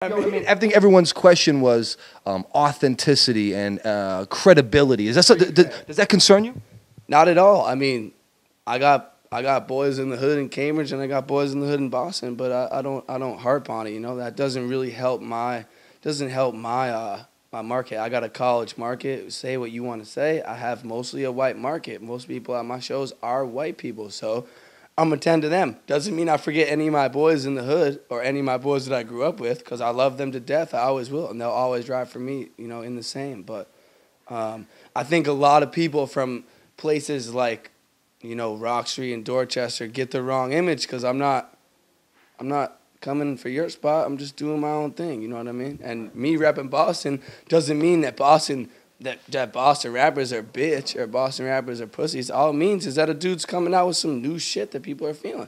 I mean, I think everyone's question was authenticity and credibility. Is that does that concern you? Not at all. I mean, I got boys in the hood in Cambridge and I got boys in the hood in Boston, but I don't harp on it. You know, that doesn't really help my my market. I got a college market. Say what you want to say. I have mostly a white market. Most people at my shows are white people, so I'm gonna tend to them. Doesn't mean I forget any of my boys in the hood or any of my boys that I grew up with, because I love them to death. I always will, and they'll always drive for me, you know, in the same. But I think a lot of people from places like, you know, Rock Street and Dorchester get the wrong image, because I'm not coming for your spot. I'm just doing my own thing. You know what I mean? And me repping Boston doesn't mean that Boston rappers are bitch or Boston rappers are pussies. All it means is that a dude's coming out with some new shit that people are feeling,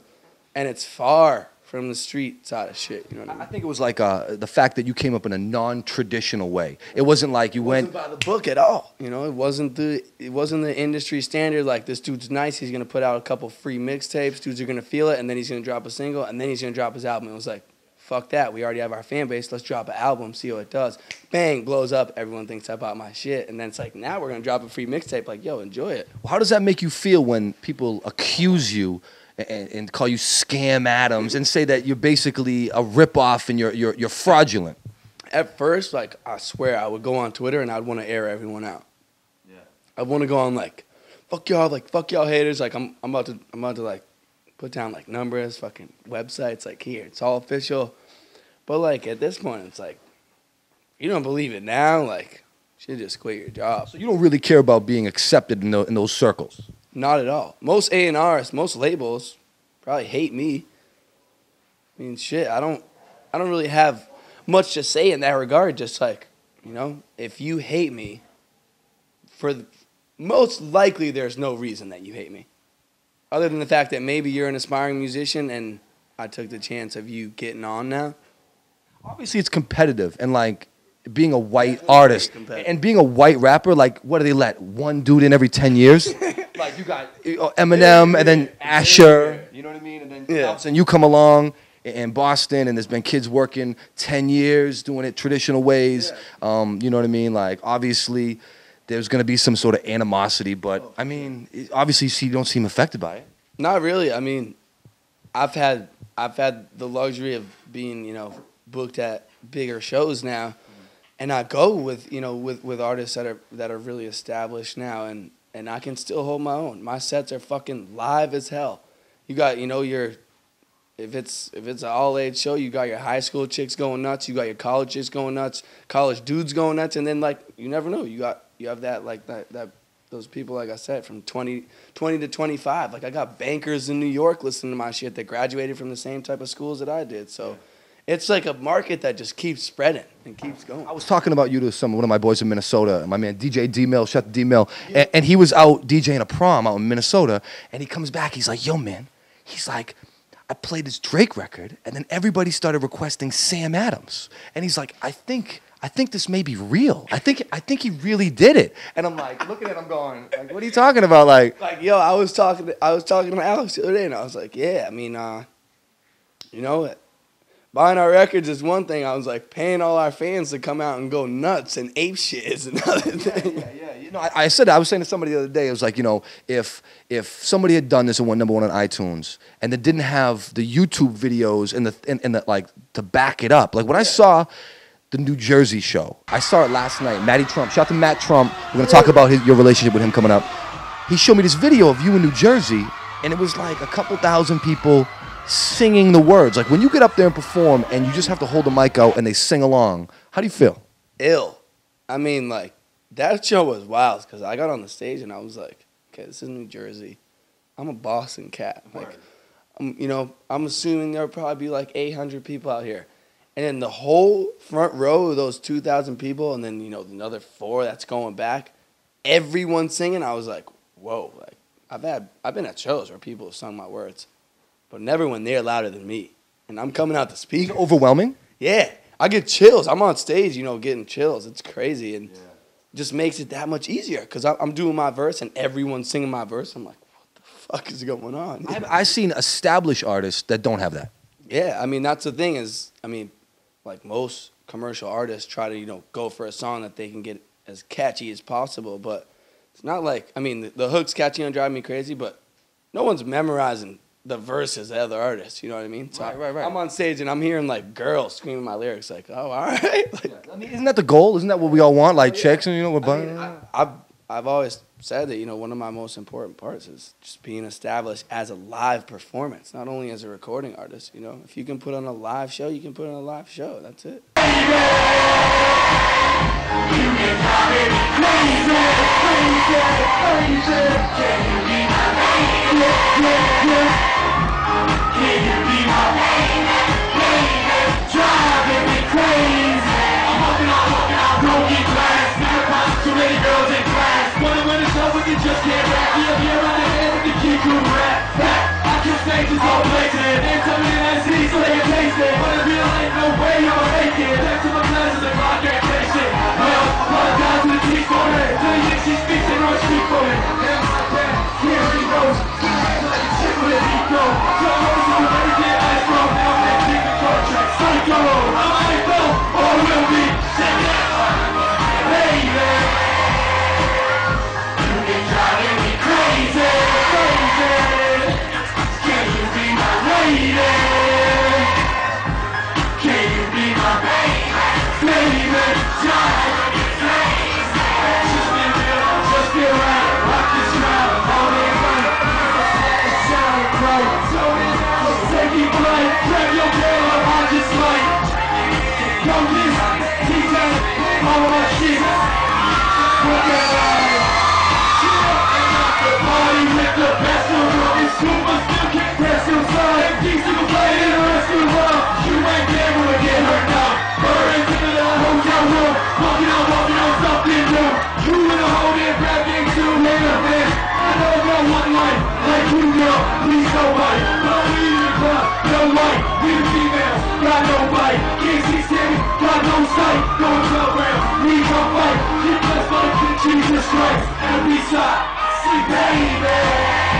and it's far from the street side of shit. You know what I mean? I think it was like the fact that you came up in a non-traditional way. It wasn't like you went by the book at all. You know, it wasn't the industry standard. Like, this dude's nice. He's gonna put out a couple free mixtapes. Dudes are gonna feel it, and then he's gonna drop a single, and then he's gonna drop his album. It was like, fuck that. We already have our fan base. Let's drop an album, see how it does. Bang, blows up. Everyone thinks about my shit, and then it's like, now we're gonna drop a free mixtape. Like, yo, enjoy it. Well, how does that make you feel when people accuse you and call you Scam Adams and say that you're basically a ripoff and you're fraudulent? At first, like, I swear I would go on Twitter and I'd want to air everyone out. Yeah. I'd want to go on like, fuck y'all haters. Like, I'm about to like put down like numbers, fucking websites. Like, here, it's all official. But like, at this point, it's like, you don't believe it now, like, you should just quit your job. So you don't really care about being accepted in those circles? Not at all. Most A&Rs, most labels probably hate me. I mean, shit, I don't really have much to say in that regard. Just like, you know, if you hate me, most likely there's no reason that you hate me, other than the fact that maybe you're an aspiring musician and I took the chance of you getting on now. Obviously, it's competitive, and like being a white artist and being a white rapper, like, what do they let one dude in every 10 years? Like, you got Eminem and then Asher, you know what I mean? And then and you come along in Boston, and there's been kids working 10 years doing it traditional ways. You know what I mean? Like, obviously, there's going to be some sort of animosity, but I mean, obviously, you don't seem affected by it. Not really. I mean, I've had the luxury of being, you know, booked at bigger shows now, and I go with, you know, with artists that are really established now, and I can still hold my own. My sets are fucking live as hell. You got, you know, if it's an all-age show, you got your high school chicks going nuts, you got your college chicks going nuts, college dudes going nuts, and then, like, you never know. You have that, like, that those people, like I said, from 20 to 25. Like, I got bankers in New York listening to my shit that graduated from the same type of schools that I did. So it's like a market that just keeps spreading and keeps going. I was talking about you to one of my boys in Minnesota, my man DJ D-Mill, shout out to D-Mill, and he was out DJing a prom out in Minnesota, and he comes back, he's like, yo, man, he's like, I played this Drake record, and then everybody started requesting Sam Adams, and he's like, I think this may be real. I think he really did it. And I'm like, looking at him going, like, what are you talking about? Like, yo, I was talking to Alex the other day, and I was like, yeah, I mean, you know, buying our records is one thing. I was like, paying all our fans to come out and go nuts and ape shit is another thing. Yeah. You know, I was saying to somebody the other day, it was like, you know, if somebody had done this and went number one on iTunes, and they didn't have the YouTube videos and the like to back it up. Like, when I saw the New Jersey show, I saw it last night. Matty Trump, shout out to Matt Trump. We're gonna talk about your relationship with him coming up. He showed me this video of you in New Jersey, and it was like a couple thousand people singing the words. Like, when you get up there and perform and you just have to hold the mic out and they sing along, how do you feel? Ill. I mean, like, that show was wild, because I got on the stage and I was like, okay, this is New Jersey. I'm a Boston cat. Like, you know, I'm assuming there'll probably be like 800 people out here. And then the whole front row of those 2,000 people, and then, you know, another 4 that's going back, everyone singing, I was like, whoa. Like, I've been at shows where people have sung my words, but never when they're louder than me. And I'm coming out to speak. Is it overwhelming? Yeah. I get chills. I'm on stage, you know, getting chills. It's crazy. And just makes it that much easier, because I'm doing my verse and everyone's singing my verse. I'm like, what the fuck is going on? I've seen established artists that don't have that. Yeah. I mean, that's the thing is, I mean, like most commercial artists try to, you know, go for a song that they can get as catchy as possible. But it's not like, I mean, the hook's catchy and Drive Me Crazy, but no one's memorizing the verses of other artists, you know what I mean? So Right. I'm on stage and I'm hearing like girls screaming my lyrics, like, oh, all right. Like, I mean, isn't that the goal? Isn't that what we all want? Like chicks and, you know, we're I mean, I've always said that, you know, one of my most important parts is just being established as a live performance, not only as a recording artist. You know, if you can put on a live show, you can put on a live show. That's it. Just can't rap, you're on the head with the kid who rap. I can say just all blazing. And tell me that city so they can taste it. But if you ain't no way I'ma make it. Back to my class and the clock can't taste it. Well, apologize to the teeth for it. Till you think she speaks and runs speak for it. And my bad, here he goes. Like a chick with a deep go. So I'm always in the ready to get ice roll. Now I'm making the contract. Psycho, I might go or will be. Check it out. Hey, man. Driving me crazy, crazy. Can you be my lady? Can you be my baby? Baby, driving me crazy. Just be real, just be right. Rock this round, hold it right. Sound bright, tone it out, take it bright. Grab your girl, I just like. Go this, T-Town, all of my shit. Look at that. Party with the best of them. It's super still can't press your side. Empty single play in the rest of the world. You ain't never to get hurt now. Her into the hotel room. Walking on something new. You in a hold and grab into man. I know no one like you know. Please nobody. But we in the club, no light. We the females, got no bite. Can't see steady, got no sight. Going to around, we gon' fight. Get blessed by the King Jesus Christ. And a B-side. Baby